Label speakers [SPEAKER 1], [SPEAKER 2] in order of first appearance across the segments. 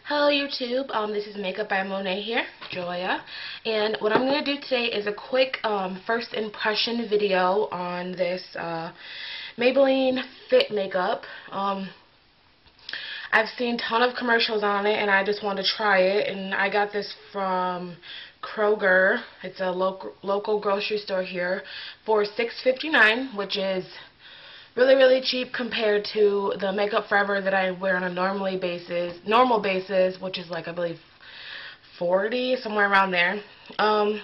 [SPEAKER 1] Hello YouTube, this is Makeup by Monet here, Joya, and what I'm going to do today is a quick first impression video on this Maybelline Fit Makeup. I've seen a ton of commercials on it and I just wanted to try it, and I got this from Kroger. It's a local grocery store here for $6.59, which is really cheap compared to the Makeup Forever that I wear on a normal basis, which is like, I believe, $40, somewhere around there. I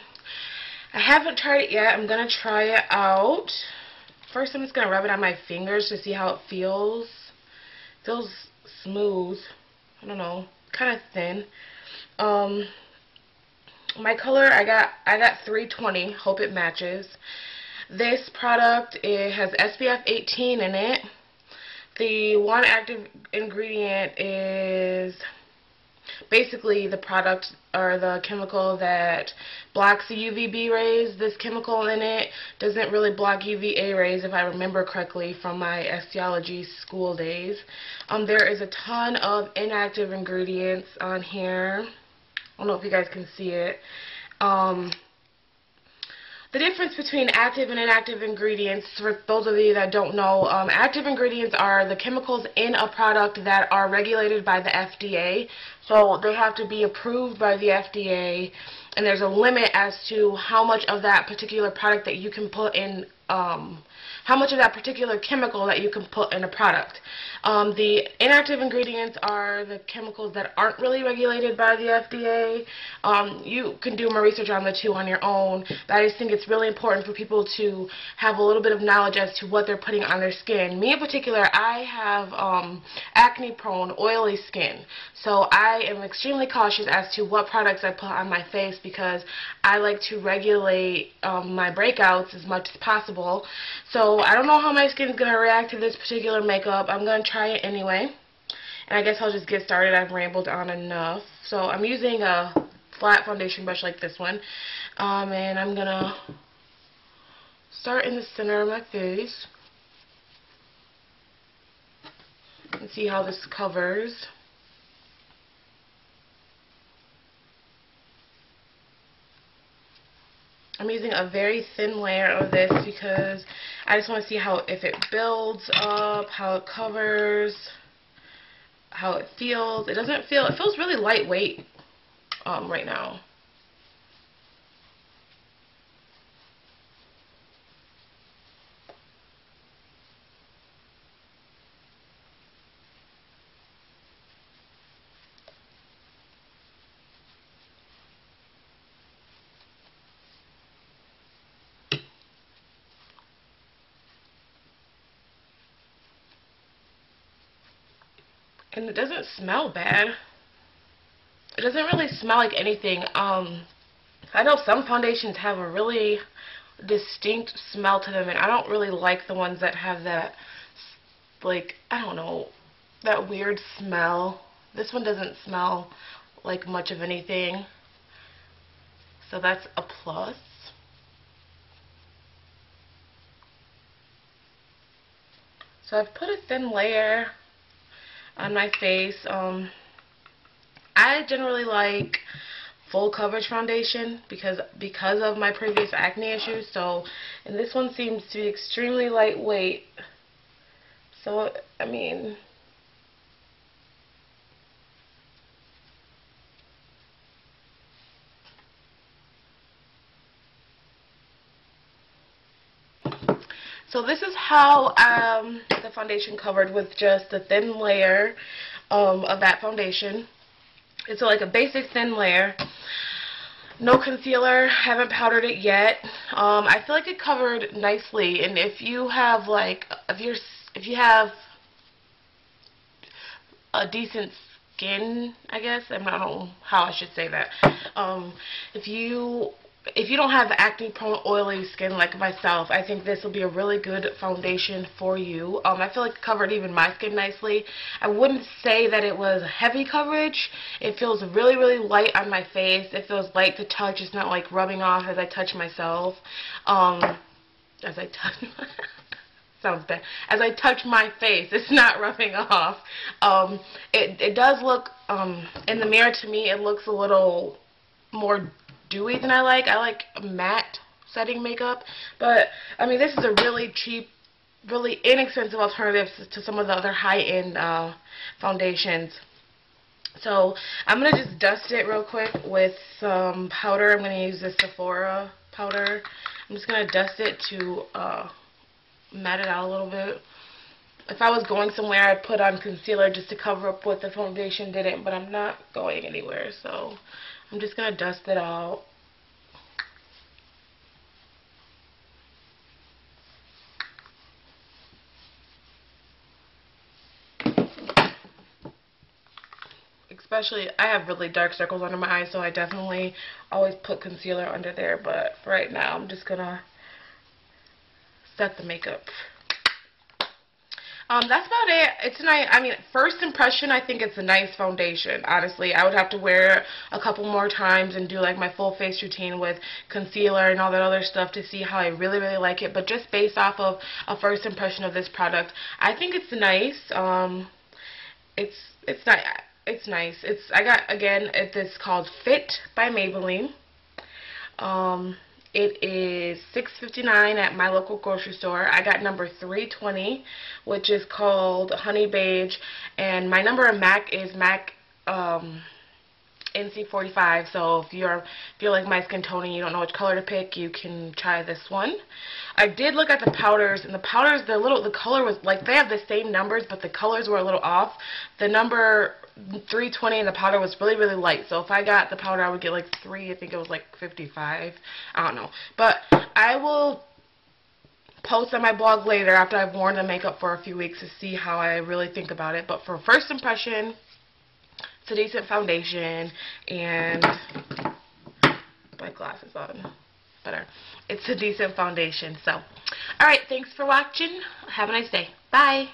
[SPEAKER 1] haven't tried it yet. I'm gonna try it out. First, I'm just gonna rub it on my fingers to see how it feels. It feels smooth. I don't know, kind of thin. My color, I got 320. Hope it matches. This product, it has SPF 18 in it. The one active ingredient is basically the product or the chemical that blocks the UVB rays. This chemical in it doesn't really block UVA rays, if I remember correctly from my osteology school days. There is a ton of inactive ingredients on here. I don't know if you guys can see it. The difference between active and inactive ingredients, for those of you that don't know, active ingredients are the chemicals in a product that are regulated by the FDA. So they have to be approved by the FDA, and there's a limit as to how much of that particular product that you can put in, how much of that particular chemical that you can put in a product. The inactive ingredients are the chemicals that aren't really regulated by the FDA. You can do more research on the two on your own, but I just think it's really important for people to have a little bit of knowledge as to what they're putting on their skin. Me in particular, I have acne-prone, oily skin, so I am extremely cautious as to what products I put on my face because I like to regulate my breakouts as much as possible. So I don't know how my skin is going to react to this particular makeup. I'm going to try it anyway. And I guess I'll just get started. I've rambled on enough. So I'm using a flat foundation brush like this one. And I'm going to start in the center of my face. And see how this covers. I'm using a very thin layer of this because I just want to see if it builds up, how it covers, how it feels. It feels really lightweight right now. And it doesn't smell bad. It doesn't really smell like anything. I know some foundations have a really distinct smell to them, and I don't really like the ones that have that, like, I don't know, that weird smell. This one doesn't smell like much of anything, so that's a plus. So I've put a thin layer on my face. I generally like full coverage foundation because of my previous acne issues. So, and this one seems to be extremely lightweight. So, I mean, so this is how the foundation covered, with just a thin layer of that foundation. It's like a basic thin layer. No concealer. Haven't powdered it yet. I feel like it covered nicely. And if you have if you have a decent skin, I guess, I don't know how I should say that. If you don't have acne-prone, oily skin like myself, I think this will be a really good foundation for you. I feel like it covered even my skin nicely. I wouldn't say that it was heavy coverage. It feels really light on my face. It feels light to touch. It's not like rubbing off as I touch myself. sounds bad. As I touch my face, it's not rubbing off. It does look, in the mirror to me, it looks a little more dewy than I like. I like matte setting makeup, but I mean, this is a really cheap, really inexpensive alternative to some of the other high-end foundations. So I'm going to just dust it real quick with some powder. I'm going to use this Sephora powder. I'm just going to dust it to matte it out a little bit. If I was going somewhere, I'd put on concealer just to cover up what the foundation didn't, but I'm not going anywhere, so I'm just going to dust it out. Especially, I have really dark circles under my eyes, so I definitely always put concealer under there, but for right now, I'm just going to set the makeup. That's about it. It's nice. I mean, first impression, I think it's a nice foundation, honestly. I would have to wear it a couple more times and do like my full face routine with concealer and all that other stuff to see how I really, really like it. But just based off of a first impression of this product, I think it's nice. It's not. It's nice. I got, again, it's called Fit by Maybelline. It is $6.59 at my local grocery store. I got number 320, which is called Honey Beige, and my number in MAC is MAC NC45. So if you're like my skin tone and you don't know which color to pick, you can try this one. I did look at the powders, and the powders, the color was like, they have the same numbers, but the colors were a little off. The number 320 in the powder was really, really light. So if I got the powder, I would get like 3. I think it was like 55. I don't know. But I will post on my blog later after I've worn the makeup for a few weeks to see how I really think about it. But for first impression, it's a decent foundation, and my glasses on. Better. It's a decent foundation. So, alright, thanks for watching. Have a nice day. Bye.